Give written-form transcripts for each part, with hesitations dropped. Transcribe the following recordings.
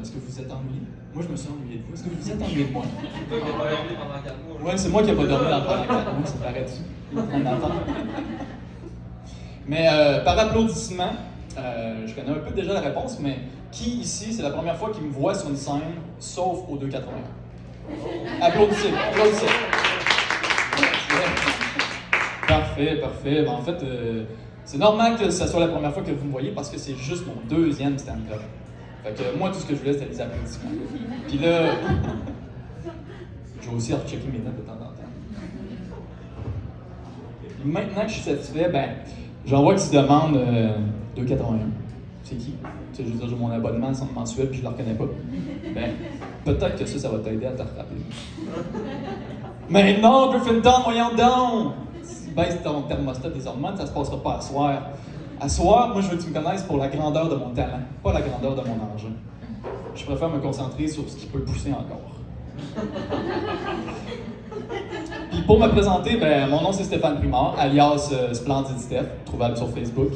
est-ce que vous êtes ennuyé? Moi, je me suis ennuyé de vous. Est-ce que vous êtes ennuyé de moi? C'est toi qui n'as pas dormi pendant 4 mois. Ouais, c'est moi qui n'ai pas dormi pendant 4 mois, ça paraît-tu? Mon enfant. Mais par applaudissement, je connais un peu déjà la réponse, mais qui ici, c'est la première fois qu'il me voit sur une scène, sauf aux 2,80? Applaudissez, applaudissez. Parfait. Ben, en fait, c'est normal que ce soit la première fois que vous me voyez parce que c'est juste mon deuxième stand-up. Fait que moi, tout ce que je voulais, c'était les applaudissements. Puis là, je vais aussi rechecker mes notes de temps en temps. Puis maintenant que je suis satisfait, ben, j'envoie une petite demande 2,81. C'est qui? Tu sais, je veux dire, j'ai mon abonnement mensuel puis je ne le reconnais pas. Ben, peut-être que ça va t'aider à te rattraper. Mais non, Gryffindor, voyons donc! Si tu baisses ton thermostat des hormones, ça se passera pas à soir. À soir, moi, je veux que tu me connaisses pour la grandeur de mon talent, pas la grandeur de mon argent. Je préfère me concentrer sur ce qui peut pousser encore. Puis pour me présenter, ben, mon nom c'est Stéphane Primard, alias Splendid Steph, trouvable sur Facebook.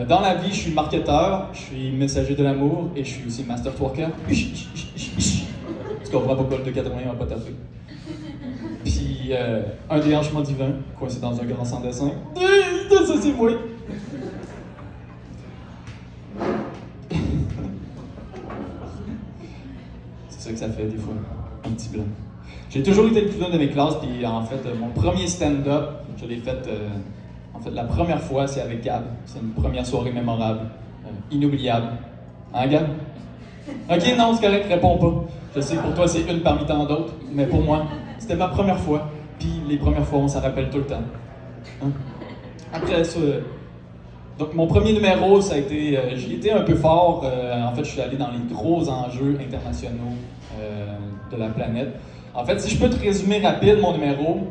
Dans la vie, je suis marketeur, je suis messager de l'amour et je suis aussi master twerker. Tu comprends pourquoi le 2,80 va pas taper. Puis un déhanchement divin, coincé dans un grand sans dessin. Ça c'est moi! C'est ça que ça fait des fois, un petit blanc. J'ai toujours été le plus jeune de mes classes, puis en fait, mon premier stand-up, je l'ai fait, en fait, la première fois, c'est avec Gab. C'est une première soirée mémorable, inoubliable. Hein, Gab? Ok, non, c'est correct, réponds pas. Je sais que pour toi, c'est une parmi tant d'autres, mais pour moi, c'était ma première fois. Puis les premières fois, on s'en rappelle tout le temps. Hein? Après ça, donc mon premier numéro, ça a été, j'y étais un peu fort. En fait, je suis allé dans les gros enjeux internationaux de la planète. En fait, si je peux te résumer rapide mon numéro,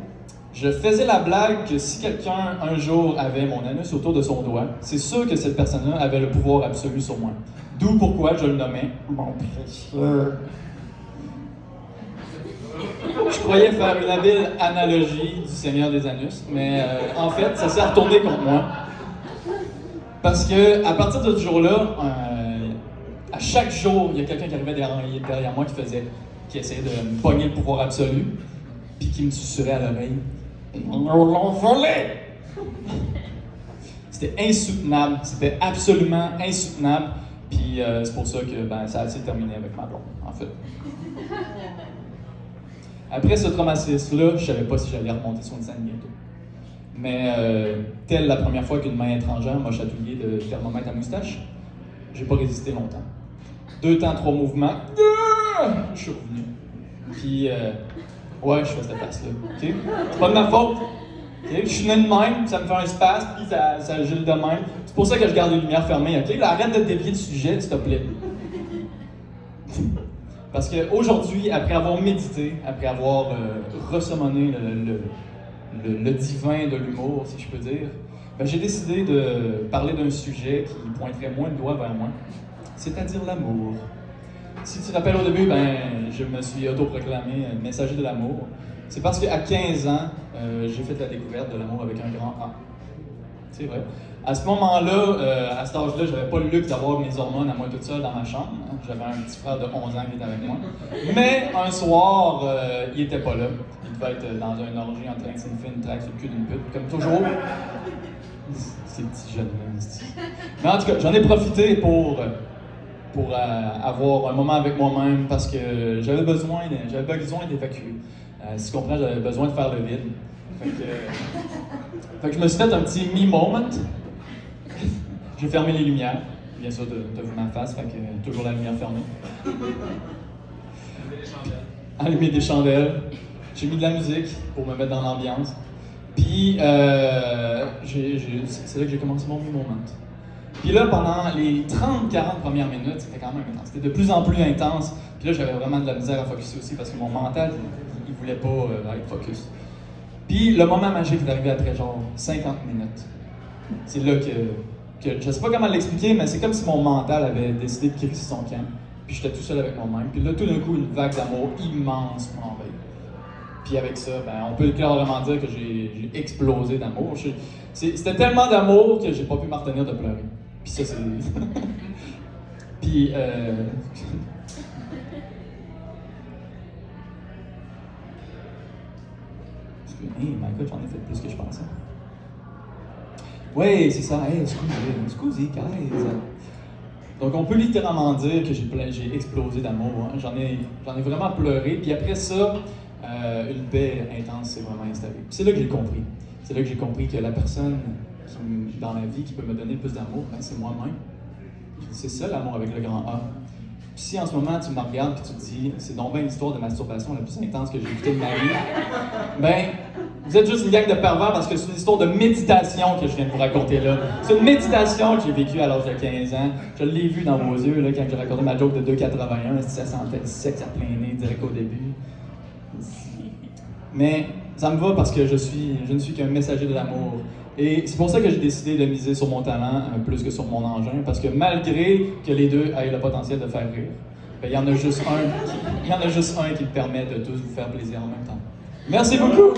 je faisais la blague que si quelqu'un un jour avait mon anus autour de son doigt, c'est sûr que cette personne-là avait le pouvoir absolu sur moi. D'où pourquoi je le nommais mon précieux. Je croyais faire une habile analogie du Seigneur des Anus, mais en fait, ça s'est retourné contre moi. Parce que à partir de ce jour-là, à chaque jour, il y a quelqu'un qui arrivait derrière moi qui essayait de me pogner le pouvoir absolu, puis qui me susurrait à l'oreille. Nous l'ont volé! C'était insoutenable, c'était absolument insoutenable, puis c'est pour ça que ça s'est terminé avec ma blonde, en fait. Après ce traumatisme-là, je savais pas si j'allais remonter sur une scène bientôt. Mais telle la première fois qu'une main étrangère m'a chatouillé de thermomètre à moustache, j'ai pas résisté longtemps. 2 temps, 3 mouvements, je suis revenu. Puis, ouais, je fais cette face-là, ok? C'est pas de ma faute, ok? Je suis né de même, ça me fait un spasme, puis ça gèle de même. C'est pour ça que je garde les lumières fermées, ok? Là, arrête de te dévier du sujet, s'il te plaît. Parce qu'aujourd'hui, après avoir médité, après avoir ressummoné le divin de l'humour, si je peux dire, j'ai décidé de parler d'un sujet qui pointerait moins le doigt vers moi, c'est-à-dire l'amour. Si tu te rappelles au début, je me suis autoproclamé messager de l'amour. C'est parce qu'à 15 ans, j'ai fait la découverte de l'amour avec un grand A. C'est vrai. À ce moment-là, à cet âge-là, j'avais pas le luxe d'avoir mes hormones à moi toute seule dans ma chambre. J'avais un petit frère de 11 ans qui était avec moi. Mais un soir, il était pas là. Il devait être dans un orgie en train de s'enfiler une traque sur le cul d'une pute, comme toujours. Ces petits jeunes-là. Mais en tout cas, j'en ai profité pour avoir un moment avec moi-même parce que j'avais besoin d'évacuer. Si tu comprends, j'avais besoin de faire le vide. Fait que je me suis fait un petit me-moment. J'ai fermé les lumières. Bien sûr, t'as vu ma face, fait que toujours la lumière fermée. Allumer des chandelles. J'ai mis de la musique pour me mettre dans l'ambiance. Puis, c'est là que j'ai commencé mon me-moment. Puis là, pendant les 30-40 premières minutes, c'était quand même intense. C'était de plus en plus intense. Puis là, j'avais vraiment de la misère à focuser aussi parce que mon mental, il voulait pas être focus. Puis le moment magique est arrivé après genre 50 minutes. C'est là que je sais pas comment l'expliquer, mais c'est comme si mon mental avait décidé de crisser son camp. Puis j'étais tout seul avec moi-même. Puis là, tout d'un coup, une vague d'amour immense m'envahit. Puis avec ça, on peut clairement dire que j'ai explosé d'amour. C'était tellement d'amour que j'ai pas pu m'en retenir de pleurer. Puis ça, c'est... Puis, my God, j'en ai fait plus que je pensais. Oui, c'est ça. Hey, excusez, guys. Donc, on peut littéralement dire que j'ai explosé d'amour. Hein. J'en ai vraiment pleuré. Puis après ça, une paix intense s'est vraiment installée. Puis c'est là que j'ai compris. C'est là que j'ai compris que la personne dans la vie qui peut me donner le plus d'amour, ben, c'est moi-même. C'est ça l'amour avec le grand A. Puis si en ce moment tu me regardes et tu te dis c'est donc bien l'histoire de masturbation la plus intense que j'ai écoutée de ma vie, ben vous êtes juste une gang de pervers parce que c'est une histoire de méditation que je viens de vous raconter là. C'est une méditation que j'ai vécue à l'âge de 15 ans. Je l'ai vu dans vos yeux là, quand j'ai raconté ma joke de 2,81, ça sentait le sexe à plein nez direct au début. Mais ça me va parce que je ne suis qu'un messager de l'amour. Et c'est pour ça que j'ai décidé de miser sur mon talent plus que sur mon engin, parce que malgré que les deux aient le potentiel de faire rire, ben, il y en a juste un qui me permet de tous vous faire plaisir en même temps. Merci beaucoup!